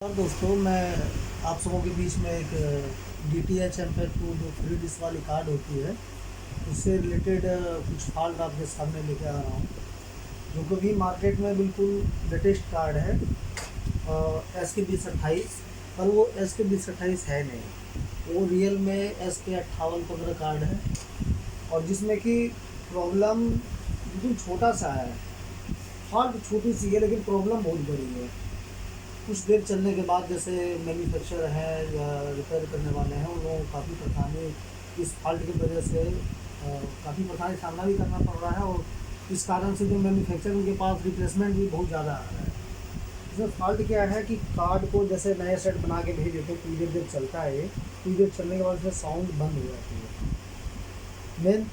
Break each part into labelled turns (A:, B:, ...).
A: और दोस्तों, मैं आप सबों के बीच में एक DTH MP2 जो 3 डिश वाली कार्ड होती है, उससे रिलेटेड कुछ फॉल्ट आपके सामने लेके आ रहा हूँ। जो कि भी मार्केट में बिल्कुल लेटेस्ट कार्ड है, SK2028, पर वो SK2028 है नहीं। वो रियल में SK5815 कार्ड है, और जिसमें कि प्रॉब्लम बिल्कुल छोटा सा है। फॉल्ट छोटी सी है लेकिन प्रॉब्लम बहुत बड़ी है। कुछ देर चलने के बाद जैसे मैन्युफैक्चरर है या रिपेयर करने वाले हैं, उन लोगों को काफ़ी परेशानी इस फॉल्ट की वजह से काफ़ी परेशानी सामना भी करना पड़ रहा है। और इस कारण से जो मैन्युफैक्चरर उनके पास रिप्लेसमेंट भी बहुत ज़्यादा आ रहा है। इसमें फॉल्ट क्या है कि कार्ड को जैसे नया सेट बना के भेज देते, कुछ देर जब चलता है, कुछ देर चलने के बाद उसमें साउंड बंद हो जाती है। मेन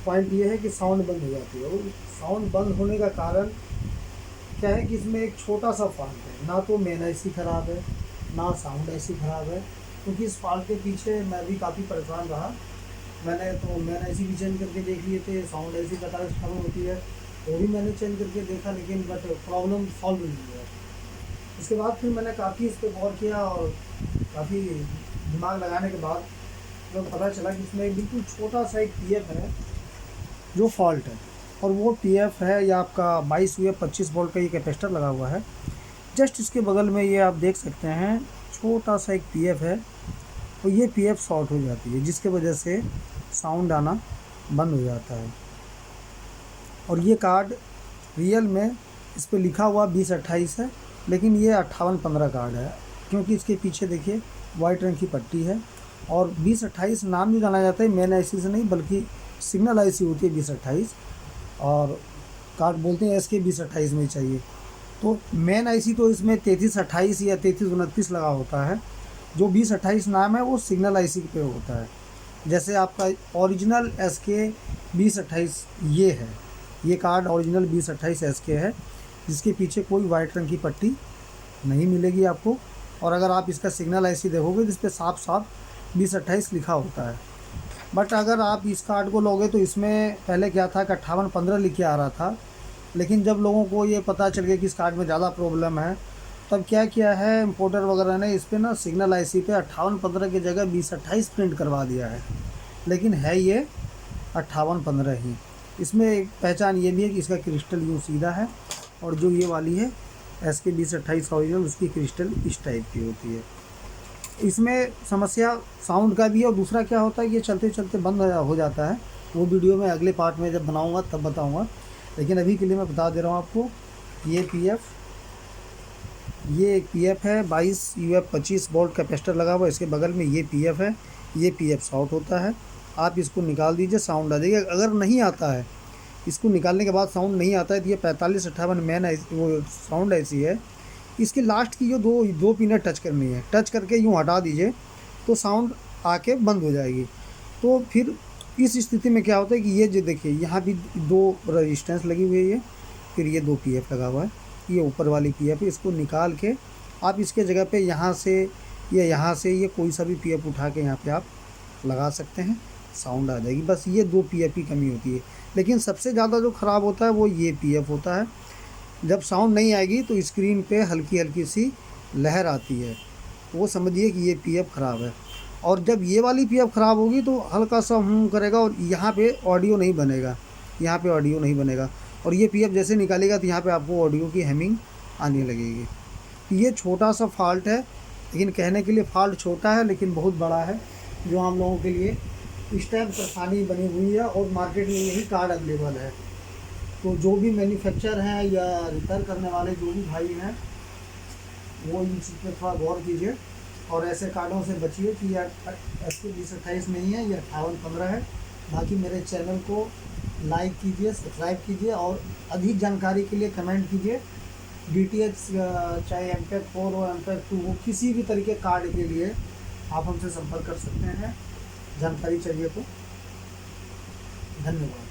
A: पॉइंट ये है कि साउंड बंद हो जाती है। और साउंड बंद होने का कारण क्या है कि इसमें एक छोटा सा फॉल्ट है। ना तो मेन आईसी ख़राब है, ना साउंड आईसी ख़राब है। क्योंकि इस फॉल्ट के पीछे मैं भी काफ़ी परेशान रहा। मैंने तो मेन आईसी भी चेंज करके देख लिए थे, साउंड आईसी पता है खत्म होती है, वो भी मैंने चेंज करके देखा, लेकिन बट प्रॉब्लम सॉल्व नहीं हुआ। उसके बाद फिर मैंने काफ़ी इस पर गौर किया, और काफ़ी दिमाग लगाने के बाद तो पता चला कि इसमें बिल्कुल छोटा सा एक PF है जो फॉल्ट है। और वो PF है, या आपका 22 या 25 वोल्ट का ये कैपेसिटर लगा हुआ है। जस्ट इसके बगल में ये आप देख सकते हैं, छोटा सा एक PF है, और ये PF शॉर्ट हो जाती है, जिसके वजह से साउंड आना बंद हो जाता है। और ये कार्ड रियल में इस पर लिखा हुआ 2028 है, लेकिन ये 5815 कार्ड है। क्योंकि इसके पीछे देखिए वाइट रंग की पट्टी है। और 2028 नाम भी जाना जाता है मेन आईसी से नहीं, बल्कि सिग्नल आईसी होती है 2028, और कार्ड बोलते हैं SK2028 में चाहिए। तो मेन आईसी तो इसमें 3328 या 3329 लगा होता है। जो 2028 नाम है वो सिग्नल आईसी पे होता है। जैसे आपका ओरिजिनल SK2028 ये है, ये कार्ड ओरिजिनल 2028 SK है, जिसके पीछे कोई वाइट रंग की पट्टी नहीं मिलेगी आपको। और अगर आप इसका सिग्नल आईसी देखोगे तो इस पर साफ साफ 2028 लिखा होता है। बट अगर आप इस कार्ड को लोगे तो इसमें पहले क्या था कि 5815 लिख के आ रहा था। लेकिन जब लोगों को ये पता चल गया कि इस कार्ड में ज़्यादा प्रॉब्लम है, तब क्या किया है इम्पोर्टर वगैरह ने, इस पर ना सिग्नल आईसी पे 5815 की जगह 2028 प्रिंट करवा दिया है। लेकिन है ये 5815 ही। इसमें एक पहचान ये भी है कि इसका क्रिस्टल यूँ सीधा है, और जो ये वाली है SK2028 ओरिजिनल, उसकी क्रिस्टल इस टाइप की होती है। इसमें समस्या साउंड का भी है, और दूसरा क्या होता है, ये चलते चलते बंद हो जाता है। वो वीडियो में अगले पार्ट में जब बनाऊंगा तब बताऊंगा। लेकिन अभी के लिए मैं बता दे रहा हूँ आपको, ये एक PF है 22 UF 25 वोल्ट कैपेसिटर लगा हुआ है। इसके बगल में ये PF है, ये PF शॉर्ट होता है। आप इसको निकाल दीजिए, साउंड आ जाएगा। अगर नहीं आता है, इसको निकालने के बाद साउंड नहीं आता है, तो ये 4558 मेन वो साउंड ऐसी है। इसके लास्ट की जो दो पिनर टच करनी है, टच करके यूँ हटा दीजिए तो साउंड आके बंद हो जाएगी। तो फिर इस स्थिति में क्या होता है कि ये जो देखिए, यहाँ भी 2 रजिस्टेंस लगी हुई है, फिर ये 2 PF लगा हुआ है। ये ऊपर वाली PF है, इसको निकाल के आप इसके जगह पे यहाँ से या यहाँ से ये कोई सा भी PF उठा के यहाँ पे आप लगा सकते हैं, साउंड आ जाएगी। बस ये 2 PF की कमी होती है। लेकिन सबसे ज़्यादा जो ख़राब होता है वो ये PF होता है। जब साउंड नहीं आएगी तो स्क्रीन पे हल्की हल्की सी लहर आती है, वो समझिए कि ये PF ख़राब है। और जब ये वाली PF ख़राब होगी तो हल्का सा करेगा, और यहाँ पे ऑडियो नहीं बनेगा, यहाँ पे ऑडियो नहीं बनेगा। और ये PF जैसे निकालेगा तो यहाँ पे आपको ऑडियो की हैमिंग आने लगेगी। तो ये छोटा सा फॉल्ट है, लेकिन कहने के लिए फॉल्ट छोटा है लेकिन बहुत बड़ा है, जो हम लोगों के लिए इस टाइम परेशानी बनी हुई है। और मार्केट में यही कार्ड अवेलेबल है। तो जो भी मैन्युफैक्चर हैं या रिपेयर करने वाले जो भी भाई हैं, वो इन चीज़ पर थोड़ा गौर कीजिए, और ऐसे कार्डों से बचिए कि यार SK2028 नहीं है, ये 5815 है। बाकी मेरे चैनल को लाइक कीजिए, सब्सक्राइब कीजिए, और अधिक जानकारी के लिए कमेंट कीजिए। DTH चाहे MP4 हो, MP2 हो, किसी भी तरीके कार्ड के लिए आप हमसे संपर्क कर सकते हैं। जानकारी चाहिए तो। धन्यवाद।